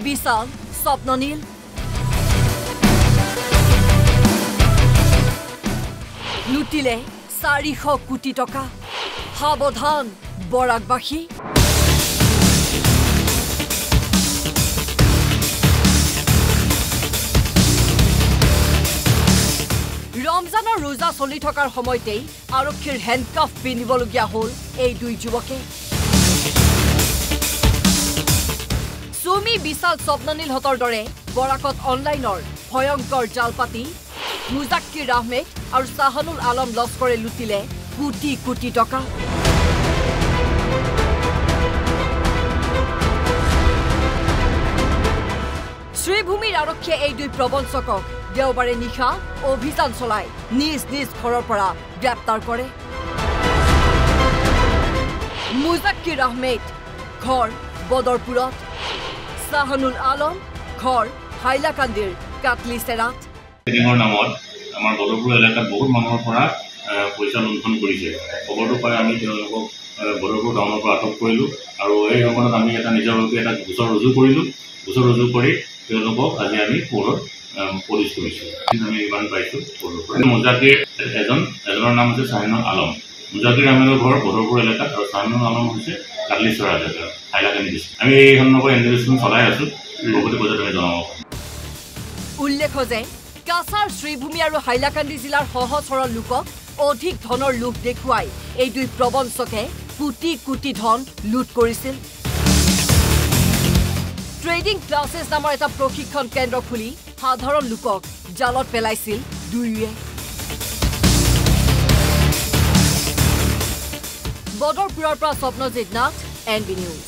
বিশাল স্বপ্ননীল লুটিলে 400 কোটি টকা সাৱধান বৰাকবাসী ৰমজানৰ ৰোজা চলি থকাৰ সময়তেই আৰক্ষীৰ হেণ্ডকাফ পিন্ধিবলগীয়া হ'ল এই দুই যুৱকে সুমি বিশাল স্বপ্ননীল হতৰ দৰে বৰাকত অনলাইনৰ ভয়ংকৰ জালপাতি মুজাক্কিৰ আহমেদ আৰু সাহানুল আলম লস্কৰে লুটিলে কোটি কোটি টকা শ্ৰীভূমিৰ আৰক্ষীয়ে এই দুই প্ৰবঞ্চকক দেওবাৰে নিশা অভিযান চলাই নিজ নিজ ঘৰৰ পৰা গ্ৰেপ্তাৰ কৰে মুজাক্কিৰ আহমেদ ঘৰ বদৰপুৰত সাহানুল আলম ঘৰ হাইলাকান্দিৰ কাটলিচেৰাত ট্ৰেডিঙৰ নামত আমাৰ বদৰপুৰ এলেকাত বহুত মানুহৰ পৰা পইচা লুণ্ঠন কৰিছে খবৰটো পাই আমি তেওঁলোকক বদৰপুৰ টাউনৰ পৰা আটক কৰিলোঁ আৰু এই সময়ত আমি এটা নিজাববীয়াকৈ এটা গোচৰ ৰুজু কৰি তেওঁলোকক আজি আমি কোৰ্টত পুলিচ কৰিছোঁ আমি ইমান পাইছোঁ মুজাকিৰ এজনৰ নাম হৈছে সাহানুল আলম মুজাকিৰ আহমেদৰ ঘৰ বদৰপুৰ এলেকাত আৰু সাহানুল আলম হৈছে কাটলিচেৰা এলেকা হাইলাকান্দি ডিষ্ট্ৰিক্ট আমি এই সন্দৰ্ভত ইনভেষ্টিগেশ্যন চলাই আছোঁ লগতে বজাত আমি জনাব উল্লেখ যে কাছাৰ শ্ৰীভূমি আৰু হাইলাকান্দি জিলাৰ সহজ সৰল লোকক অধিক ধনৰ লোভ দেখুৱাই এই দুই প্ৰবঞ্চকে কোটি কোটি ধন লুট কৰিছিল ট্ৰেডিং ক্লাছেছ নামৰ এটা প্ৰশিক্ষণ কেন্দ্ৰ খুলি সাধাৰণ লোকক জালত পেলাইছিল দুয়োৱে বদৰপুৰৰ পৰা স্বপ্নজিৎ নাথ NB নিউজ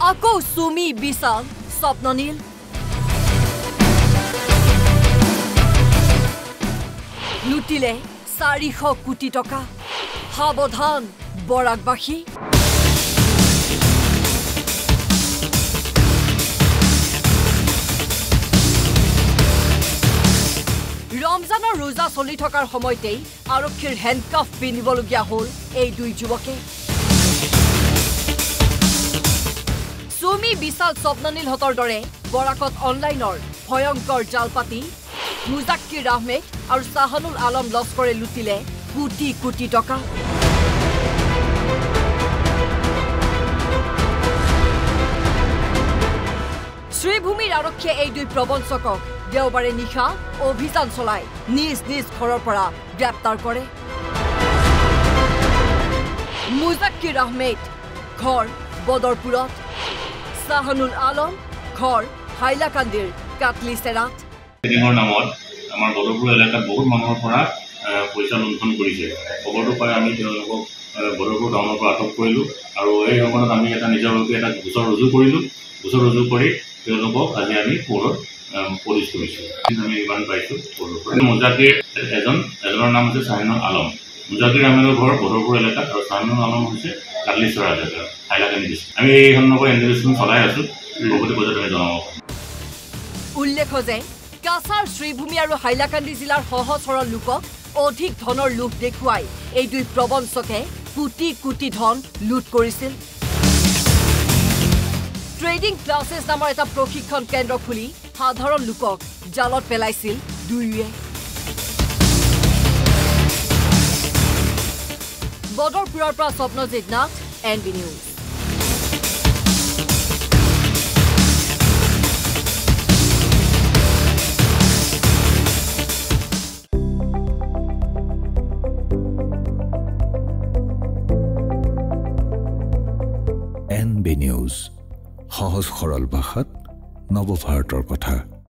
আকৌ সুমি বিশাল স্বপ্ননীল লুটিলে 400 কোটি টকা সাৱধান বৰাকবাসী ৰমজানৰ ৰোজা চলি থকাৰ সময়তেই আৰক্ষীৰ হেণ্ডকাফ পিন্ধিবলগীয়া হ'ল এই দুই যুৱকে সুমি বিশাল স্বপ্ননীল হতৰ দৰে বৰাকত অনলাইনৰ ভয়ংকৰ জালপাতি মুজাক্কিৰ আহমেদ আৰু সাহানুল আলম লস্কৰে লুটিলে কোটি কোটি টকা শ্ৰীভূমিৰ আৰক্ষীয়ে এই দুই প্ৰবঞ্চকক দেওবাৰে নিশা অভিযান চলাই নিজ নিজ ঘৰৰ পৰা গ্ৰেপ্তাৰ কৰে মুজাক্কিৰ আহমেদ ঘৰ বদৰপুৰত সাহানুল আলম ঘৰ হাইলাকান্দিৰ কাটলিচেৰাত ট্ৰেডিঙৰ নামত আমাৰ বদৰপুৰ এলেকাত বহুত মানুহৰ পৰা পইচা লুণ্ঠন কৰিছে খবৰটো পাই আমি তেওঁলোকক বদৰপুৰ টাউনৰ পৰা আটক কৰিলোঁ আৰু এই সময়ত আমি এটা নিজাববীয়াকৈ এটা গোচৰ ৰুজু কৰি তেওঁলোকক আজি আমি কোৰ্টত পুলিচ কৰিছোঁ আমি ইমান পাইছোঁ মুজাকিৰ এজনৰ নাম হৈছে সাহানুল আলম মুজাকিৰ আহমেদৰ ঘৰ বদৰপুৰ এলেকাত আৰু সাহানুল আলম হৈছে কাটলিচেৰা এলেকা হাইলাকান্দি ডিষ্ট্ৰিক্ট আমি এই সন্দৰ্ভত ইনভেষ্টিগেশ্যন চলাই আছোঁ লগতে বজাত আমি জনাব উল্লেখ যে কাছাৰ শ্ৰীভূমি আৰু হাইলাকান্দি জিলাৰ সহজ সৰল লোকক অধিক ধনৰ লোভ দেখুৱাই এই দুই প্ৰবঞ্চকে কোটি কোটি ধন লুট কৰিছিল ট্ৰেডিং ক্লাছেছ নামৰ এটা প্ৰশিক্ষণ কেন্দ্ৰ খুলি সাধাৰণ লোকক জালত পেলাইছিল দুয়োৱে বদৰপুৰৰ পৰা Swapnajit Nath NB news NB news সহজ সৰল ভাষাত নৱভাৰতৰ কথা